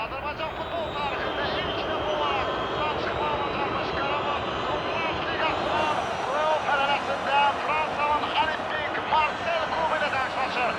Azerbaycan futbol tarixində ilk dəfə olaraq qrupdan çıxma alacaqmış Qarabağ Konfrans Liqasının play-off hələləsində Fransanın Olimpik Marsel klubu ilə qarşılaşır.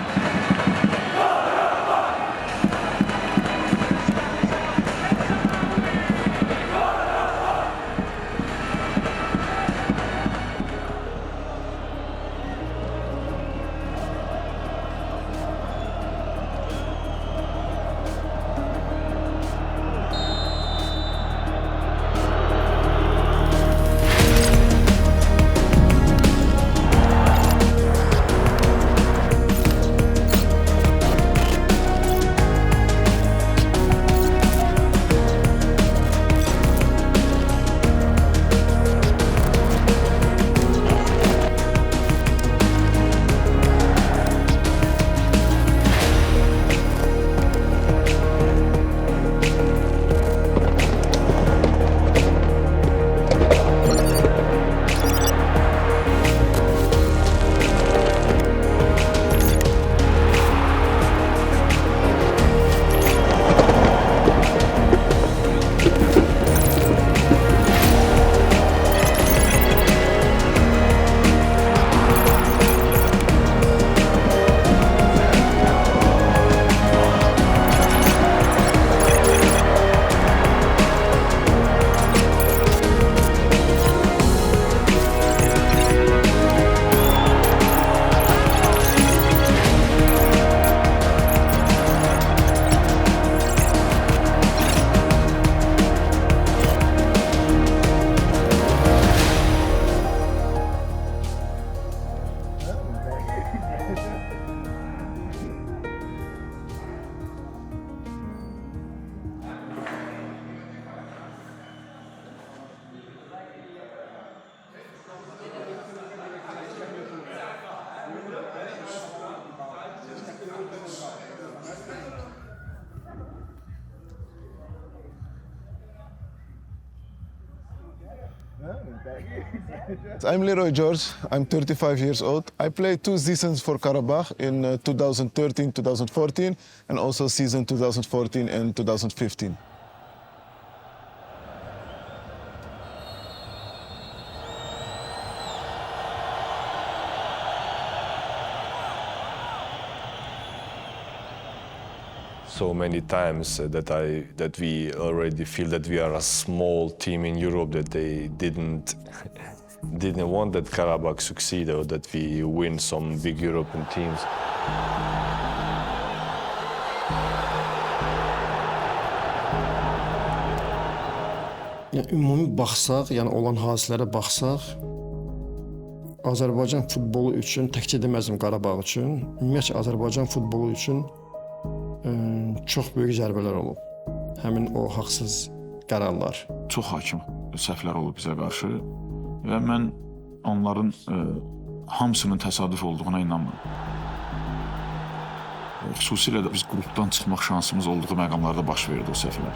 I'm Leroy George. I'm 35 years old. I played 2 seasons for Karabakh in 2013, 2014, and also season 2014 and 2015. So many times that we already feel that we are a small team in Europe, that they didn't want that Karabakh succeed or that we win some big European teams. Yəni ümumi baxsaq, yəni olan hadisələrə baxsaq, Azərbaycan futbolu üçün təkcə deməzdim Qarabağ üçün, ümumiyyətlə Azərbaycan futbolu üçün çox böyük zərbələr olub. Həmin o haqsız qərarlar. Çox hakim səhvlər olub bizə qarşı və mən onların hamısının təsadüf olduğuna inanmıram. Xüsusilə də biz qrupdan çıxmaq şansımız olduğu məqamlarda baş verdi o səhvlər.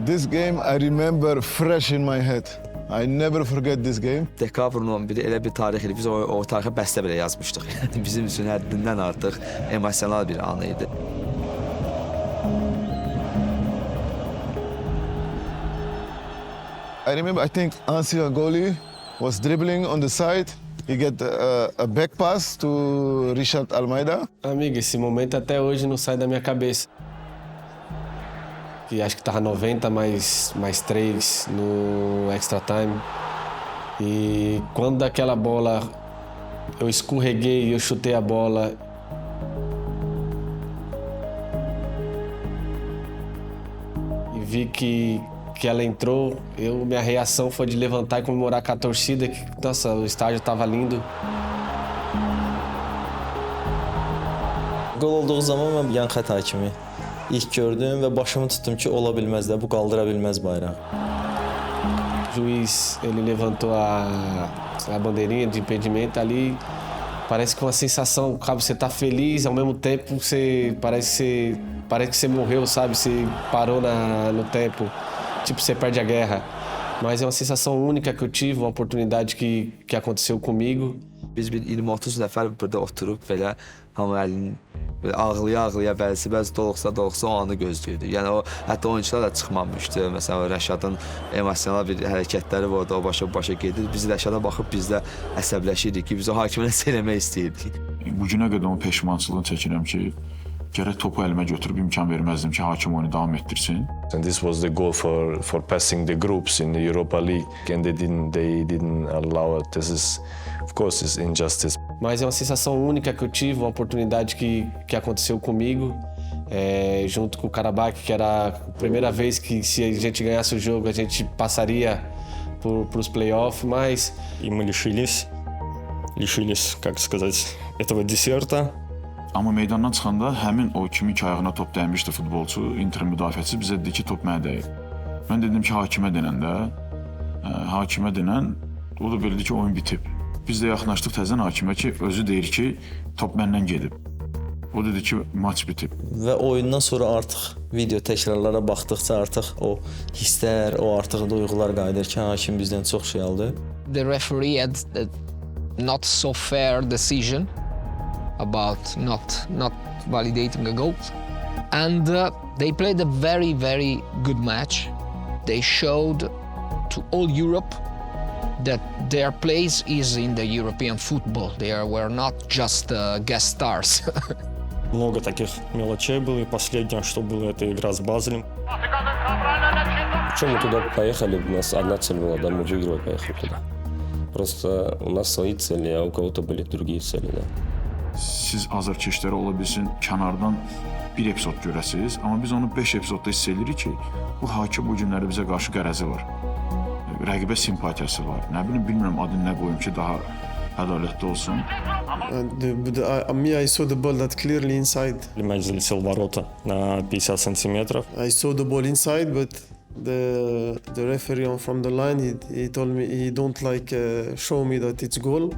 This game I remember fresh in my head. I never forget this game. Dekabrın 11-i elə bir tarix idi. Biz o tarixə bəstə belə yazmışdıq. Yəni bizim üçün həddindən artıq emosional bir an idi. I remember, I think Ansi Agoli was dribbling on the side. He get a back pass to Richard Almeida. Amigo, esse momento até hoje não sai da minha cabeça. Que acho que tava 90 mais 3 no extra time. E quando daquela bola eu escorreguei e eu chutei a bola. E vi que ela entrou, minha reação foi de levantar e comemorar com a torcida, que nossa, o estádio tava lindo. Gol olduğu zaman mən yan xətt hakimi ilk gördüm və başımı tutdum ki, ola bilməz də, bu qaldıra bilməz bayraq. O juiz, ele levantou a bandeirinha de impedimento ali, parece que uma sensação, sabe, você tá feliz, ao mesmo tempo você parece que você morreu, sabe, você parou no tempo, tipo, você perde a guerra. Mas é uma sensação única que eu tive, uma oportunidade que aconteceu comigo Biz bir 20-30 nəfər burada oturub belə hamı əlini belə ağlaya-ağlaya bəzi doluqsa o anı gözləyirdi. Yəni o hətta oyunçular da çıxmamışdı. Məsələn, o Rəşadın emosional bir hərəkətləri vardı, o başa gedir. Biz Rəşada baxıb biz də əsəbləşirdik ki, biz o hakimə nəsə eləmək istəyirdik. Bu günə qədər o peşmançılığını çəkirəm ki, gərək topu əlimə götürüb imkan verməzdim ki, hakim oyunu davam etdirsin. And this was the goal for passing the groups in the Europa League, and they didn't allow it. This is, of course, is injustice. Mas é uma sensação única que eu tive, uma oportunidade que aconteceu comigo, junto com o Karabakh, que era a primeira vez que se a gente ganhasse o jogo a gente passaria para os playoffs, mas... И мы лишились, как сказать, этого dесерta. Amma meydandan çıxanda həmin o kimin ki ayağına top dəymişdi futbolçu, Inter müdafiəçisi bizə dedi ki, top mənə dəyib. Mən dedim ki, hakimə denən, o da bildi ki, oyun bitib. Biz də yaxınlaşdıq təzən hakimə ki, özü deyir ki, top məndən gedib. O dedi ki, maç bitib. Və oyundan sonra artıq video təkrarlara baxdıqca artıq o hisslər, o artıq duyğular qayıdır ki, hakim bizdən çox şey aldı. The referee had a not so fair decision about not validating a goal, and they played a very good match. They showed to all Europe that their place is in the European football. They were not just guest stars. Много таких мелочей было, и последнее, что было, это игра с Базелем. Почему мы туда поехали? У нас одна цель была, да, мы же игрой поехали туда. Просто у нас свои цели, а у кого-то были другие цели, да. Siz azarkeşləri ola bilsin, kənardan bir epizod görəsiniz, amma biz onu 5 epizodda hiss edirik ki, bu hakim bu günləri bizə qarşı qərəzi var. Rəqibə simpatiyası var. Nə bilim, bilmirəm adını nə qoyum ki, daha ədalətli olsun. I saw the ball that clearly inside. Мяч залетел в ворота на 50 сантиметров. I saw the ball inside, but the referee from the line, he told me he don't like show me that it's goal.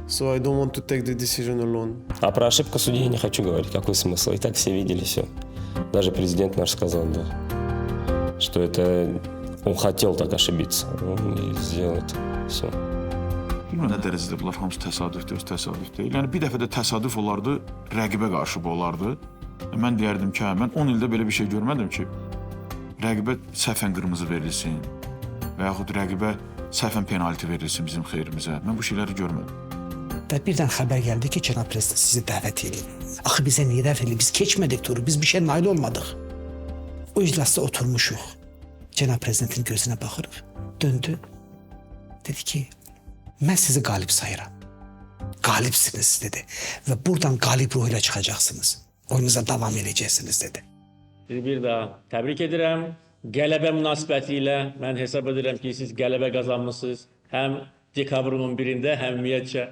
So I don't want to take the decision alone. А про ошибку судьи я не хочу говорить. Какой смысл? И так все видели все. Даже президент наш сказал, да, что это он хотел так ошибиться. Он и сделал это. Все. Bilmirəm nə dərəcədə bunlar hamısı təsadüfdür, öz təsadüf deyil. Yəni bir dəfə də təsadüf olardı, rəqibə qarşı bu olardı. Mən deyərdim ki, mən 10 ildə belə bir şey görmədim ki, rəqibə səhvən qırmızı verilsin və yaxud rəqibə səhvən penalti verilsin bizim xeyrimizə. Mən bu şeyləri görmədim. Birdən xəbər gəldi ki, cənab prezident sizi dəvət edin. Axı bizə niyə dəvət edin? Biz keçmədik turu, biz bir şey nail olmadıq. O iclasda oturmuşuq. Cənab prezidentin gözünə baxırıq, döndü. Dedi ki, mən sizi qalib sayıram. Qalibsiniz, dedi. Və buradan qalib ruhuyla çıxacaqsınız. Oyunuza davam edəcəksiniz, dedi. Sizi bir daha təbrik edirəm. Qələbə münasibəti ilə mən hesab edirəm ki, siz qələbə qazanmışsınız. Həm dekabrın 1-də, həm ümumiyyətcə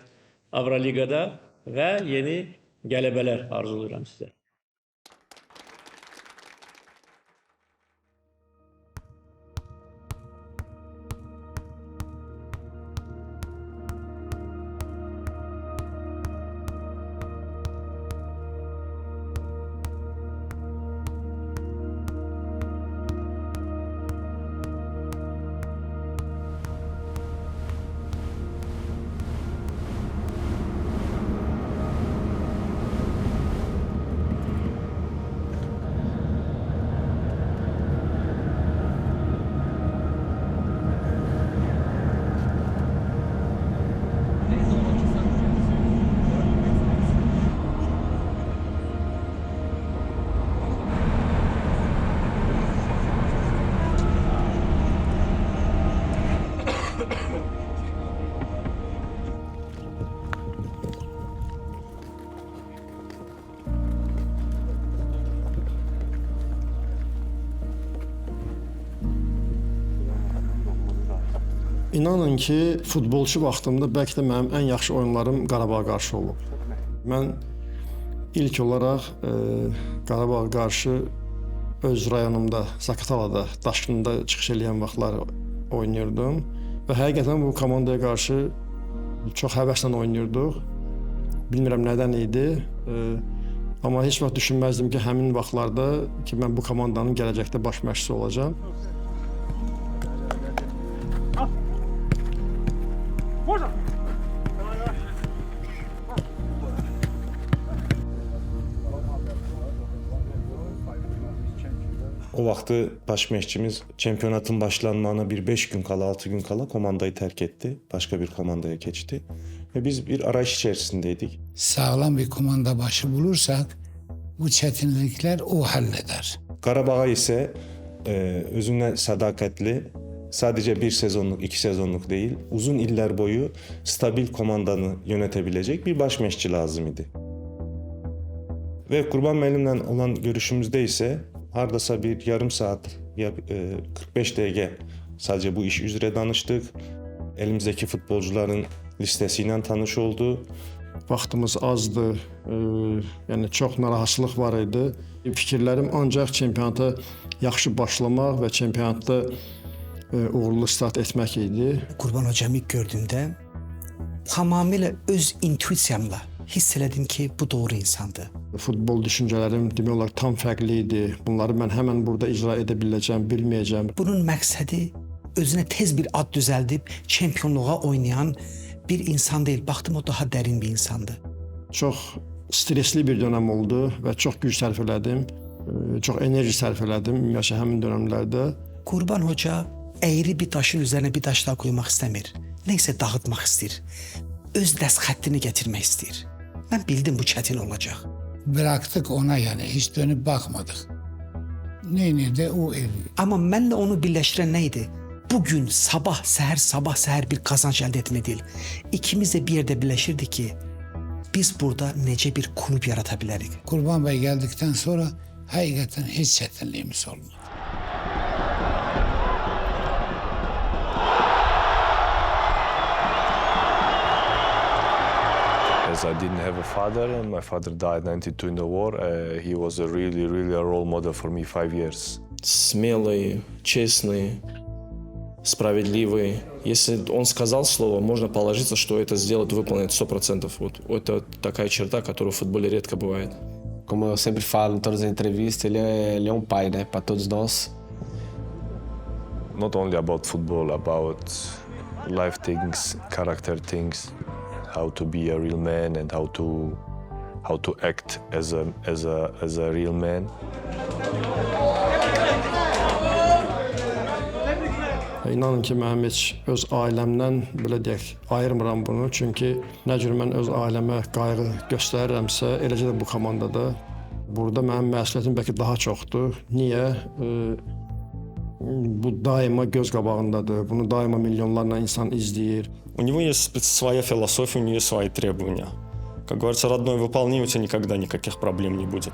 Avroligada və yeni qələbələr arzulayıram sizə. İnanın ki, futbolçu vaxtımda bəlkə də mənim ən yaxşı oyunlarım Qarabağa qarşı olub. Mən ilk olaraq Qarabağa qarşı öz rayonumda, Zaqatalada, Daşkında çıxış eləyən vaxtlar oynayırdım. Və həqiqətən bu komandaya qarşı çox həvəslə oynayırdıq. Bilmirəm nədən idi. Amma heç vaxt düşünməzdim ki, həmin vaxtlarda ki, mən bu komandanın gələcəkdə baş məşqçisi olacağam. O vaxtı baş məşqçimiz çempionatın başlanmağına bir 5 gün kala, 6 gün kala komandayı terk etti. Başka bir komandaya geçti. Ve biz bir arayış içerisindeydik. Sağlam bir komanda başı bulursak bu çetinlikler o halleder. Qarabağa ise özünə sədaqətli, sadece bir sezonluk, 2 sezonluk değil, uzun iller boyu stabil komandanı yönetebilecek bir baş məşqçi lazım idi. Ve Qurban müəllimlə olan görüşümüzde ise hardasa bir yarım saat, 45 dəqiqə sadece bu iş üzrə danıştık. Elimizdeki futbolcuların listesiyle tanış oldu. Vaxtımız azdı, yəni çox narahatlıq var idi. Fikirlərim ancaq çempionata yaxşı başlamaq və çempionatda uğurlu start etmək idi. Qurban hocamı ilk gördüğümde tamamıyla öz intuisiyamla hiss elədim ki, bu doğru insandır. Futbol düşüncələrim demək olar tam fərqli idi. Bunları mən həmən burada icra edə biləcəm, bilməyəcəm. Bunun məqsədi özünə tez bir ad düzəldib çempionluğa oynayan bir insan değil. Baxdım o daha dərin bir insandı. Çox stresli bir dönəm oldu və çox güc sərf elədim. Çox enerji sərf elədim ümumiyyətlə həmin dönəmlərdə. Qurban hoca əyri bir daşın üzərinə bir daş daha qoymaq istəmir. Nəysə dağıtmaq istəyir. Öz dəst xəttini gətirmək istəyir. Mən bildim bu çətin olacaq. Bıraktık ona yani hiç dönüp bakmadık. Neydi o ev. Amma mənlə onu birləşdirən nə idi? Bugün sabah səhər bir qazanc əldə etmək deyil. İkimiz de bir yerde birleşirdik ki biz burada necə bir kulüp yarata bilərik. Kurban Bey geldikten sonra hakikaten hiç çetinliğimiz olmadı. As I didn't have a father, and my father died 92 in the war, he was a really a role model for me 5 years. Смелый, честный, справедливый. Если он сказал слово, можно положиться, что это сделает, выполнит 100%. Вот это такая черта, которая в футболе редко бывает. Como eu sempre falo em todas as entrevistas, ele é um pai, né, para todos nós. Not only about football, about life things, character things, how to be a real man and how to act as a real man. İnanın ki, mənim heç öz ailəmdən belə deyək, ayırmıram bunu. Çünki nə cür mən öz ailəmə qayğı göstərirəmsə, eləcə də bu komandada. Burada mənim məsuliyyətim bəlkə daha çoxdur. Niyə? Bu daima göz qabağındadır. Bunu daima milyonlarla insan izləyir. У него есть своя философия, у нее свои требования. Как говорится, родной выполни, у тебя никогда никаких проблем не будет.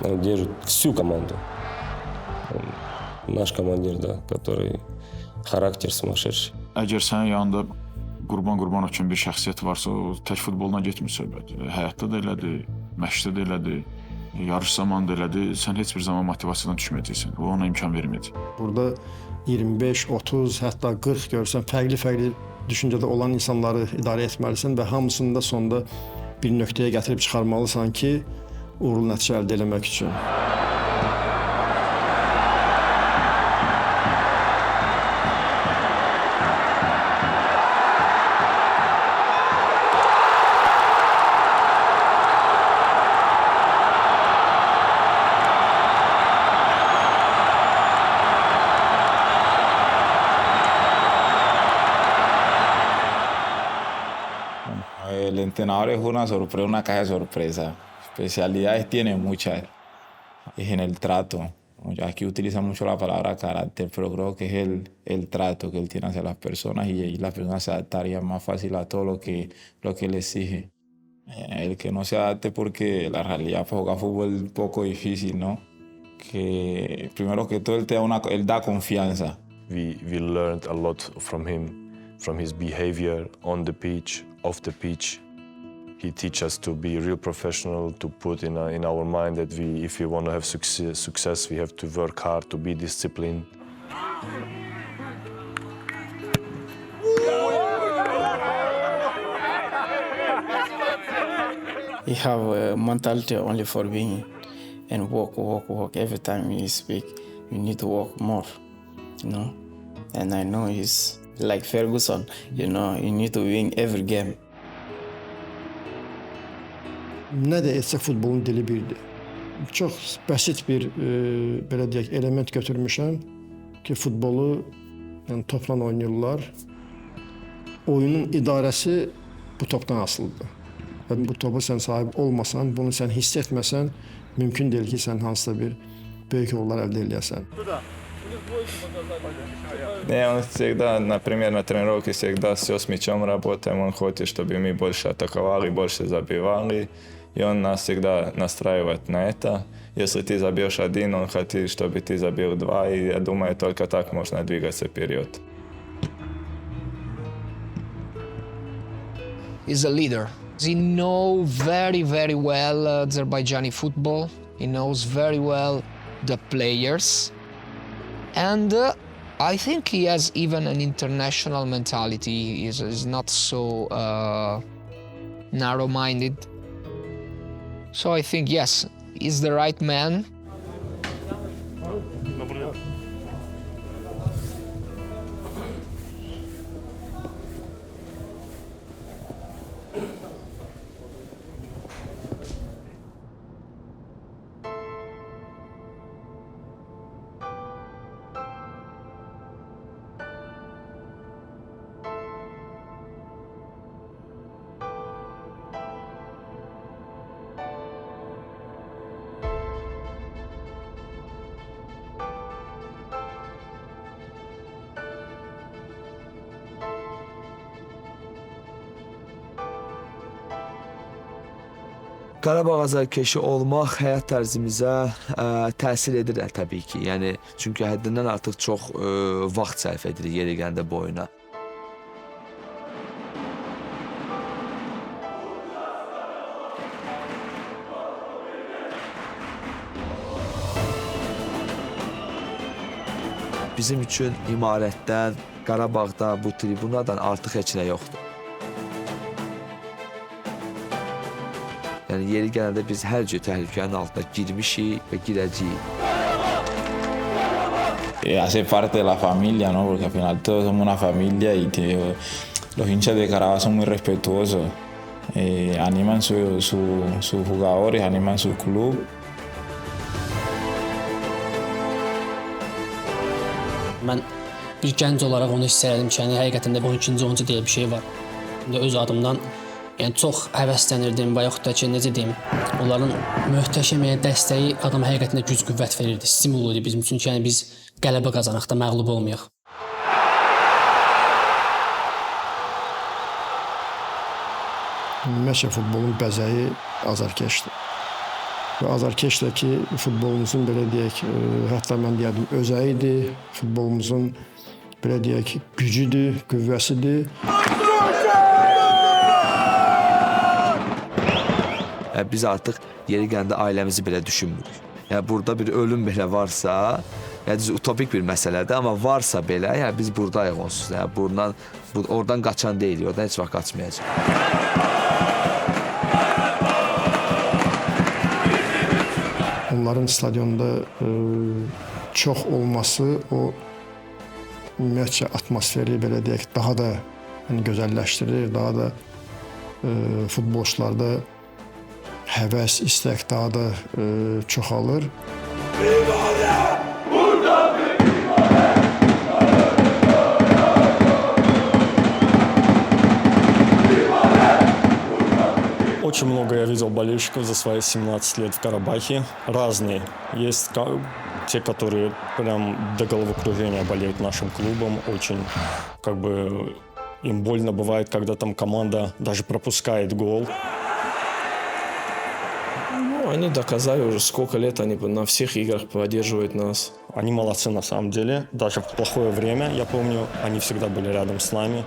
Он держит всю команду. Он наш командир, да, который характер sumашедший. Əgər sənin yanında Qurbanov kimi bir şəxsiyyət varsa, o tək futboluna getmir söhbət. Həyatda da elədir, məşqdə də elədir, yarış zamanında elədir. Sən heç bir zaman motivasiyadan düşməyəcəksən. O ona imkan verməyəcək. Burada 25, 30, hətta 40 görsən, fərqli düşüncədə olan insanları idarə etməlisən və hamısını da sonda bir nöqtəyə gətirib çıxarmalısan ki, uğurlu nəticə əldə etmək üçün. El entrenador es una caja de sorpresa. Especialidades tiene muchas. Es en el trato. Aquí utiliza mucho la palabra carácter, pero creo que es el trato que él tiene hacia las personas y las personas se adaptarían más fácil a todo lo que él exige. El que no se adapte porque la realidad para jugar fútbol es un poco difícil, ¿no? Que primero que todo él da confianza. We learned a lot from him, from his behavior on the pitch, off the pitch. He teaches us to be real professional, to put in our mind that if we want to have success, we have to work hard, to be disciplined. He have a mentality only for winning and work. Every time you speak, you need to work more, you know. And I know he's like Ferguson, you know, you need to win every game. Nə də etsək futbolun dili birdir. çox bəsit bir belə deyək element götürmüşəm ki, futbolu yəni topla oynayırlar. Oyunun idarəsi bu topdan asılıdır. Və bu topa sən sahib olmasan, bunu sən hiss etməsən, mümkün deyil ki, sən hansısa bir böyük uğurlar əldə edəsən. Он всегда, например, на тренировке всегда все с мячом работаем. Он хочет, чтобы мы больше атаковали, больше забивали. И он нас всегда настраивает на это. Если ты забьешь один, он хочет, чтобы ты забил два. И я думаю, только так можно двигаться вперед. He's a leader. He knows very, very well Azerbaijani football. He knows very well the players. And I think he has even an international mentality. He's not so narrow-minded. So I think, yes, he's the right man. Qarabağ azarkeşi olmaq həyat tərzimizə təsir edir təbii ki. Yəni çünki həddindən artıq çox vaxt sərf edirik yeri gəndə bu oyuna. Bizim üçün imarətdən, Qarabağdan, bu tribunadan artıq heç nə yoxdur. Yəni yeri gələndə biz hər cür təhlükənin altına girmişik və girəcəyik. Hace parte de la familia, ¿no? Porque al final todos somos una familia y los hinchas de Carabao son muy respetuosos. Animan sus jugadores, animan su club. Mən bir gənc olaraq onu hiss elədim ki, yəni həqiqətən də 12-ci 10-cu deyə bir şey var. Öz adımdan yəni çox həvəslənirdim və yaxud da ki, necə deyim, onların möhtəşəm dəstəyi adama həqiqətən də güc qüvvət verirdi, stimul idi bizim üçün ki, yəni biz qələbə qazanaq da məğlub olmayaq. Ümumiyyətlə futbolun bəzəyi azarkeşdir. Və azarkeşlə ki, futbolumuzun belə deyək, hətta mən deyərdim özəyidir, futbolumuzun belə deyək gücüdür, qüvvəsidir. Biz artıq yeri gəndə ailəmizi belə düşünmürük. Yəni burada bir ölüm belə varsa, yəni utopik bir məsələdir, amma varsa belə, yəni biz buradayıq onsuz. Yəni oradan qaçan deyilik, oradan heç vaxt qaçmayacaq. Onların stadionda çox olması o ümumiyyətcə atmosferi belə deyək daha da gözəlləşdirir, daha da futbolçularda həvəs, istək daha da çoxalır. Очень много я видел болельщиков за свои 17 лет в Карабахе. Разные. Есть те, которые прям до головокружения болеют нашим клубом. Очень им больно бывает, когда там команда даже пропускает гол. Они доказали уже сколько лет, они на всех играх поддерживают нас. Они молодцы на самом деле. Даже в плохое время, я помню, они всегда были рядом с нами.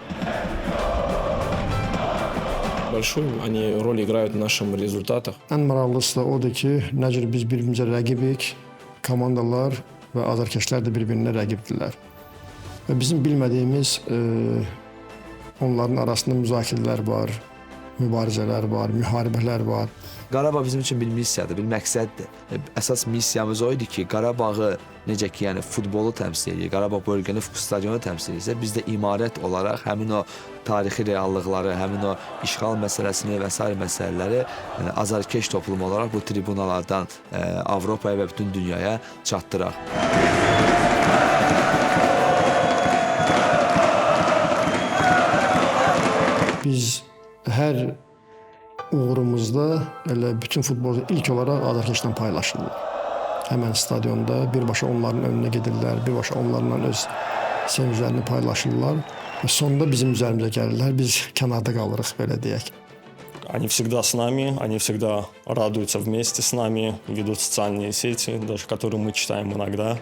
Большую они роль играют в нашем результатах. Ən maraqlısı da odur ki, nə cür biz bir-birimizə rəqibik, komandalar və azarkeşlər də bir-birinə rəqibdirlər. Və bizim bilmədiyimiz onların arasında müzakirələr var, mübarizələr var, müharibələr var. Qarabağ bizim üçün bir missiyadır, bir məqsəddir. Əsas missiyamız o idi ki, Qarabağı necə ki, yəni futbolu təmsil edir, Qarabağ bölgəni stadionu təmsil edirsə, biz də imarət olaraq həmin o tarixi reallıqları, həmin o işğal məsələsini və s. məsələləri yəni, azarkeş toplum olaraq bu tribunalardan Avropaya və bütün dünyaya çatdıraq. Biz hər uğurumuzda elə bütün futbolcu ilk olaraq azarkeşlə paylaşırlar. Həmən stadionda birbaşa onların önünə gedirlər, birbaşa onlarla öz sevinclərini paylaşırlar. Və sonunda bizim üzərimizə gəlirlər, biz kənarda qalırıq, belə deyək. Они всегда с нами, они всегда радуются вместе с нами, ведут социальные сети, даже которые мы читаем иногда,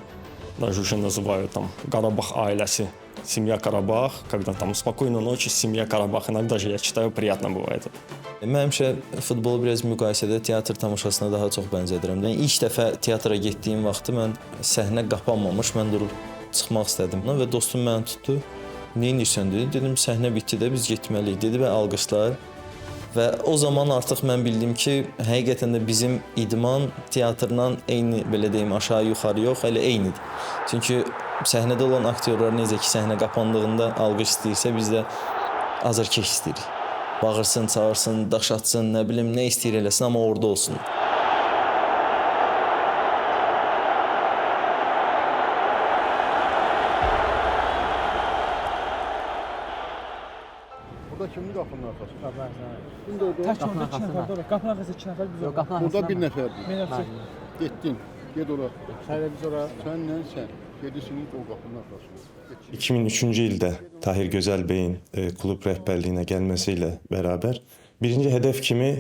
даже уже называют там Карабах Айласи, семья Карабах, когда там спокойной ночи, семья Карабах, иногда же я читаю, приятно бывает. Mən həmişə futbolu biraz müqayisədə teatr tamaşasına daha çox bənzədirəm. Yəni ilk dəfə teatra getdiyim vaxtı mən səhnə qapanmamış, mən durub çıxmaq istədim və dostum məni tutdu. Nə edirsən dedi. Dedim səhnə bitdi də biz getməliyik dedi və alqışlar. Və o zaman artıq mən bildim ki, həqiqətən də bizim idman teatrla eyni, belə deyim, aşağı-yuxarı yox, elə eynidir. Çünki səhnədə olan aktyorlar necə ki, səhnə kapandığında alqış istəyirsə, biz də azarkeş istəyirik. Bağırsın, çağırsın, daş atsın, nə bilim, nə istəyir eləsin, amma orada olsun. Burada kimdir qapının arxasında? Tək orada 2 nəfər, qapının arxasında 2 nəfər biz orada. Burada bir nəfərdir. Bir nəfər. Getdin, ged ora. Sənlə biz ora. Sənlə sən. Gedirsiniz o qapının arxasında. 2003-cü ildə Tahir Gözəl bəyin klub rəhbərliyinə gəlməsi ilə bərabər birinci hədəf kimi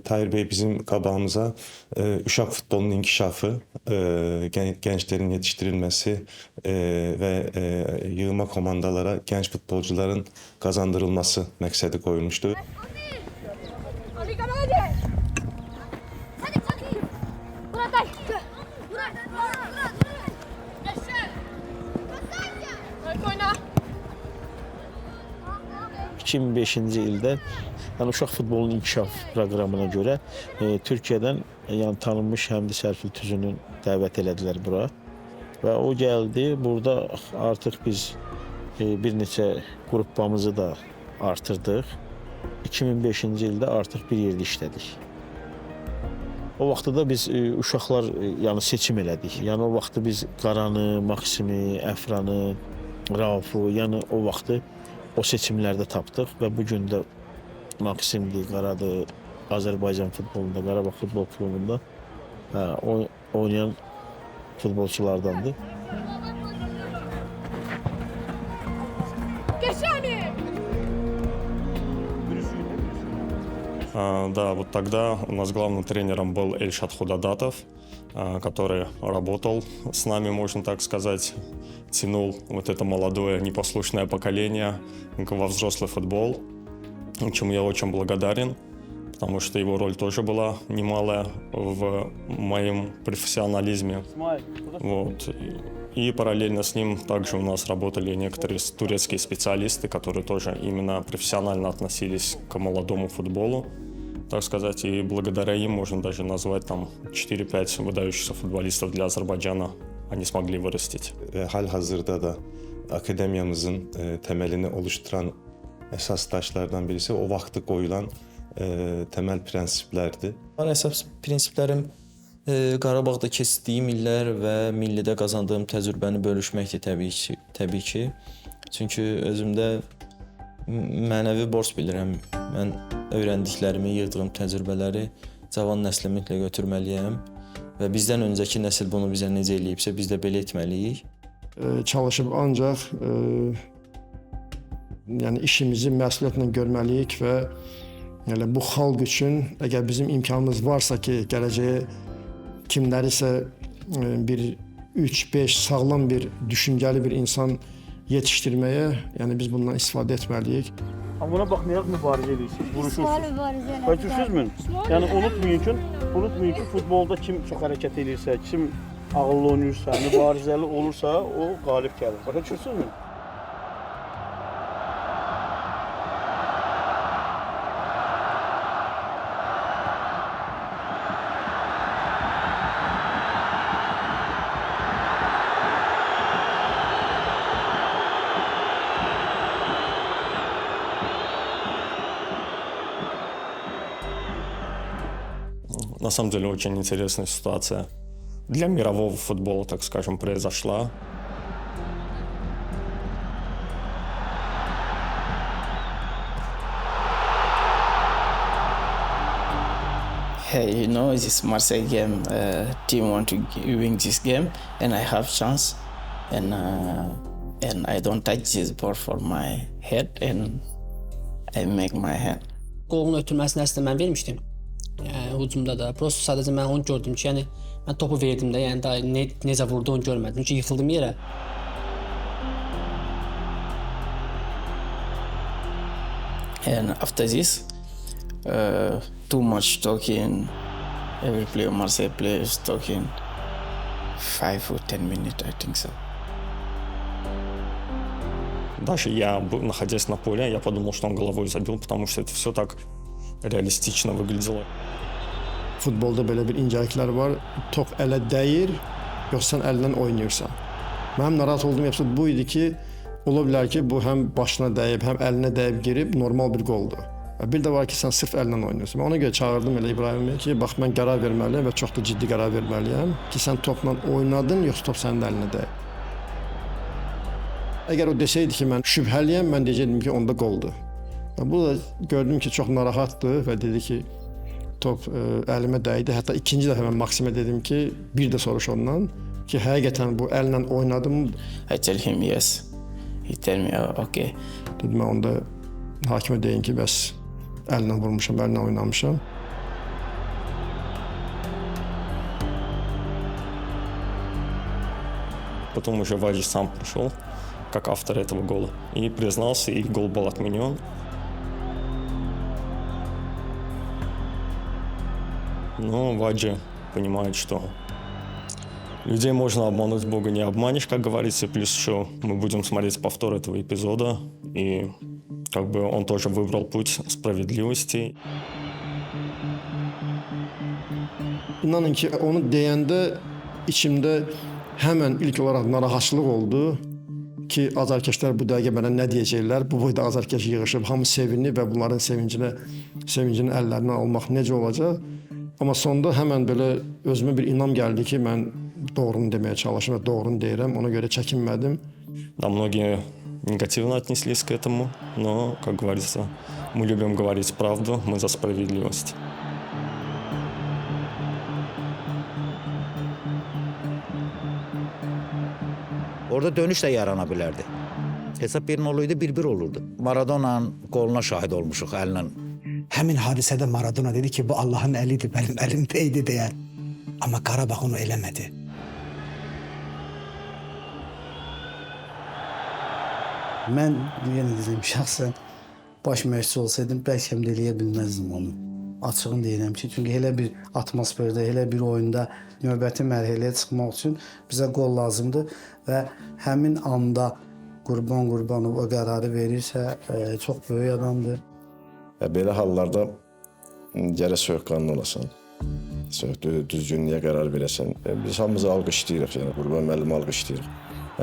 Tahir bəy bizim qabağımıza uşaq futbolunun inkişafı, gənclərin yetişdirilməsi və yığma komandalara gənc futbolcuların qazandırılması məqsədi qoyulmuşdu. Hadi. Buradan. 2005-ci ildə yəni uşaq futbolunun inkişaf proqramına görə Türkiyədən yəni tanınmış Həmdi Sərfil Tüzünün dəvət elədilər bura və o gəldi. Burada artıq biz bir neçə qrupamızı da artırdıq. 2005-ci ildə artıq bir yerdə işlədik. O vaxtda da biz uşaqlar yəni seçim elədik. Yəni o vaxtda biz Qaranı, Maksimi, Əfranı, Raufu, yəni o vaxtı o seçimlərdə tapdıq və bu gün də Maksimdir, Qaradır, Azərbaycan futbolunda, Qarabağ futbol klubunda oynayan futbolçulardandır. Да, вот тогда у нас главным тренером был Эльшат Худадатов, который работал с нами, можно так сказать, тянул вот это молодое непослушное поколение во взрослый футбол, чему я очень благодарен, потому что его роль тоже была немалая в моем профессионализме. Вот. И параллельно с ним также у нас работали некоторые турецкие специалисты, которые тоже именно профессионально относились к молодому футболу, так сказать, и благодаря им можно даже назвать там 4-5 выдающихся футболистов для Азербайджана они смогли vırıstить. Hal-hazırda da akademiyamızın təməlini oluşturan əsas daşlardan birisi o vaxtı qoyulan təməl prinsiplərdir. Əsas prinsiplərim Qarabağda keçdiyim illər və millidə qazandığım təcrübəni bölüşməkdir təbii ki. Çünki özümdə mənəvi borc bilirəm. Mən öyrəndiklərimi, yığdığım təcrübələri cavan nəslə mütləq götürməliyəm və bizdən öncəki nəsil bunu bizə necə eləyibsə, biz də belə etməliyik. Çalışıb ancaq yəni işimizi məsuliyyətlə görməliyik və yəni bu xalq üçün əgər bizim imkanımız varsa ki, gələcəyə kimlərisə bir 3-5 sağlam bir düşüncəli bir insan yetişdirməyə, yəni biz bundan istifadə etməliyik. Amma buna baxmayaraq mübarizə edirsiniz, vuruşursunuz. Başa düşürsünüzmü? Yəni unutmayın ki, futbolda kim çox hərəkət edirsə, kim ağıllı oynayırsa, mübarizəli olursa, o qalib gəlir. Başa düşürsünüzmü? На самом деле очень интересная ситуация. Для мирового футбола, так скажем, произошла. Hey, you know, this Marseille game, team want to win this game, and I have chance, and I don't touch this ball for my head, and I make my hand. Qolun ötürməsini əslində mən vermişdim. Yəni hücumda da. Prosto sadəcə mən onu gördüm ki, yəni mən topu verdim də, yəni daha necə vurdu onu görmədim. Çünki yıxıldım yerə. And after this, too much talking. Every player, Marseille player is talking 5 or 10 minutes, I think so. Даже я, находясь на поле, я подумал, что он головой забил, потому что это все так realistiklə выглядело. Futbolda belə bir incəliklər var. Top ələ dəyir, yoxsa sən əllə oynayırsan. Mənim narahat olduğum episod bu idi ki, ola bilər ki, bu həm başına dəyib, həm əlinə dəyib girib normal bir qoldur. Bir də var ki, sən sırf əllə oynayırsan. Mən ona görə çağırdım elə İbrahimi ki, bax mən qərar verməliyəm və çox da ciddi qərar verməliyəm ki, sən topla oynadın, yoxsa top sənin əlinə dəyib. Əgər o desəydi ki, mən şübhəliyəm, mən deyəcəkdim ki, onda qoldur. Bu da gördüm ki, çox narahatdır və dedi ki, top əlimə dəydi. Hətta ikinci dəfə mən Maksimə dedim ki, bir də soruş ondan ki, həqiqətən bu əllə oynadım. I tell him yes. He tell me okay. Dedim mən onda hakimə deyin ki, bəs əllə vurmuşam, əllə oynamışam. Потом уже Ваджи сам пришел, как автор этого гола, и признался, и гол был отменен. Но Ваджи понимает, что людей можно обмануть, Бога не обманешь, как говорится. Плюс еще мы будем смотреть повтор этого эпизода, и как бы он тоже выбрал путь справедливости. İnanın ki, onu deyəndə içimdə həmən ilk olaraq narahatçılıq oldu ki, azarkeşlər bu dəqiqə mənə nə deyəcəklər? Bu boyda azarkeş yığışıb, hamı sevinir və bunların sevincini əllərindən almaq necə olacaq? Amma sonda həmən belə özümə bir inam gəldi ki, mən doğrunu deməyə çalışıram və doğrunu deyirəm. Ona görə çəkinmədim. Да, многие негативно отнеслись к этому, но, как говорится, мы любим говорить правду, мы за справедливость. Orada dönüş də yarana bilərdi. Hesab 1-0 oluydu, 1-1 olurdu. Maradona'nın qoluna şahid olmuşuq əllə. Həmin hadisədə Maradona dedi ki, bu Allahın əlidir, mənim əlimdəydi deyə. Amma Qarabağ onu eləmədi. Mən yenə deyim, şəxsən baş məşqçi olsaydım, bəlkə də eləyə bilməzdim onu. Açığını deyirəm ki, çünki elə bir atmosferdə, elə bir oyunda növbəti mərhələyə çıxmaq üçün bizə qol lazımdır və həmin anda Qurbanov o qərarı verirsə, çox böyük adamdır. Belə hallarda gərək soyuqqanlı olasan. Düzgünlüyə qərar verəsən. Biz hamımızı alqışlayırıq, yəni Qurban müəllimi alqışlayırıq.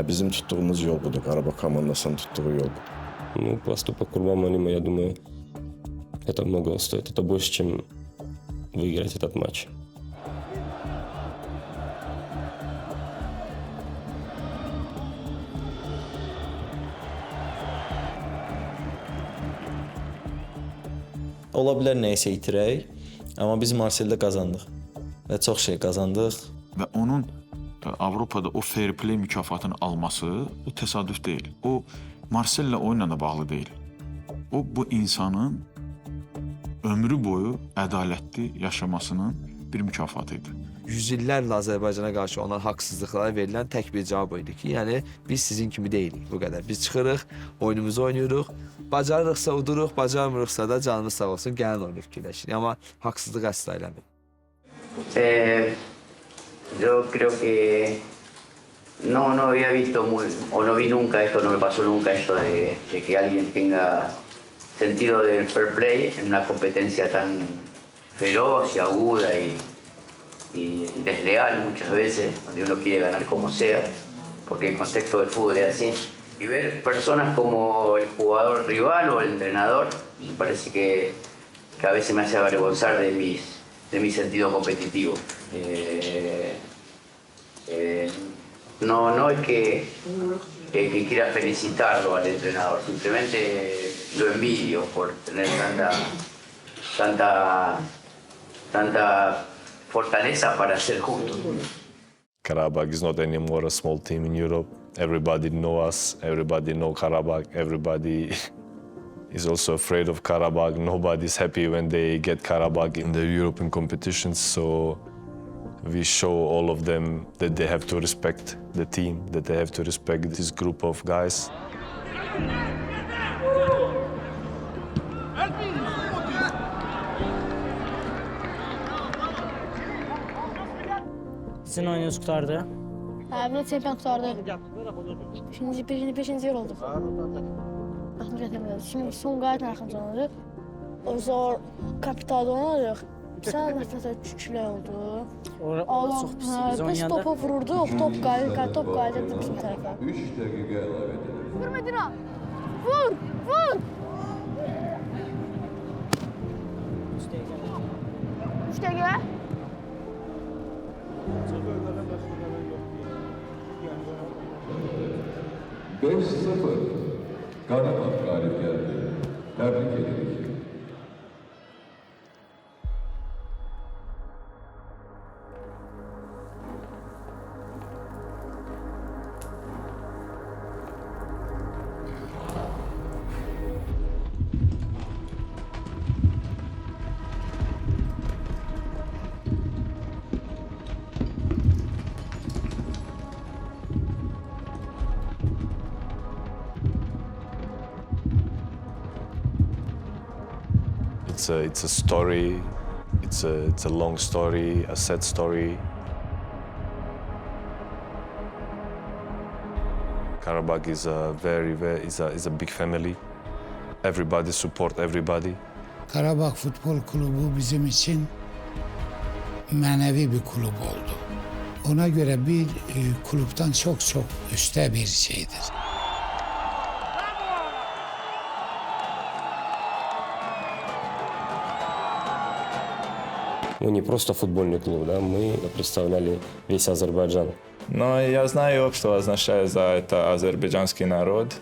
Bizim tuttuğumuz yol budur, Qarabağ komandasının tuttuğu yol budur. Ну, поступок Курбан Малима, я думаю, это многого стоит. Это больше, чем выиграть этот матч. Ola bilər nəyisə itirək, amma biz Marseldə qazandıq və çox şey qazandıq. Və onun Avropada o fair play mükafatını alması o təsadüf deyil. O Marsellə oyunla da bağlı deyil. O bu insanın ömrü boyu ədalətli yaşamasının bir mükafatı idi. Yüzillərlə Azərbaycana qarşı ona haqsızlıqlara verilən tək bir cavab idi ki, yəni biz sizin kimi deyilik bu qədər. Biz çıxırıq, oyunumuzu oynayırıq, bacarırıqsa uduruq, bacarmırıqsa da canımız sağ olsun, gəlin oynayıb fikirləşirik. Amma haqsızlıq əsla eləmir. Yo creo que no había visto o no vi nunca esto, no me pasó nunca esto de que alguien tenga sentido del fair play en una competencia tan feroz y aguda y desleal muchas veces, donde uno quiere ganar como sea, porque el contexto del fútbol es así. Y ver personas como el jugador rival o el entrenador, me parece que a veces me hace avergonzar de de mi sentido competitivo. No es que quiera felicitarlo al entrenador, simplemente lo envidio por tener tanta fortaleza para ser juntos. Karabakh is not anymore a small team in Europe. Everybody know us, everybody know Karabakh, everybody is also afraid of Karabakh. Nobody's happy when they get Karabakh in the European competitions, so we show all of them that they have to respect the team, that they have to respect this group of guys. Sizin oyununuz kurtardı. Bir de çempiyon kurtardı. Beşinci yer olduk. Şimdi son gayet arkamızda oldu. O zaman kapitalda olmadık. Sen mesela üçler oldu. Allah, biz topa vururduk, top kaydı bizim tarafa. 3 dakika ilave edelim. Vur Medina! Vur! Vur! 3 dakika. Beş 0 Karabakh galip geldi. Tebrik ederiz. It's a story. It's a long story, a sad story. Karabakh is a big family. Everybody support everybody. Karabakh Futbol Klubu bizim için manevi bir kulüp oldu. Ona göre bir kulüpten çok üstte bir şeydir. Мы не просто футбольный клуб, да, мы представляли весь Азербайджан. Но я знаю, что означает за это азербайджанский народ.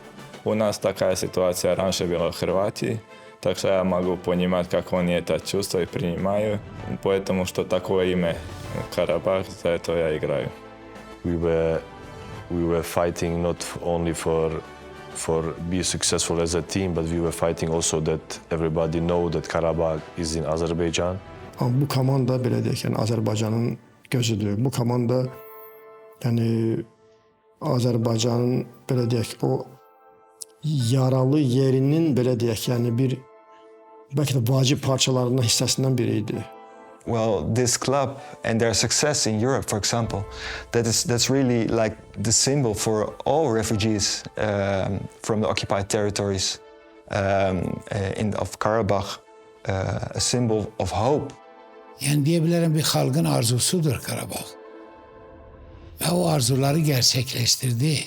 У нас такая ситуация раньше была в Хорватии, так что я могу понимать, как они это чувствуют и принимаю. Поэтому, что такое имя Карабах, за это я играю. We were fighting not only for be successful as a team, but we were fighting also that everybody know that Karabakh is in Azerbaijan. Bu komanda belə deyək, yəni Azərbaycanın gözüdür. Bu komanda yəni Azərbaycanın belə deyək, o yaralı yerinin belə deyək, yəni bir bəlkə də vacib parçalarından hissəsindən biri idi. Well, this club and their success in Europe, for example, that's really like the symbol for all refugees from the occupied territories of Karabakh, a symbol of hope. Yani diyebilirim bir halkın arzusudur Karabakh. Ve o arzuları gerçekleştirdi.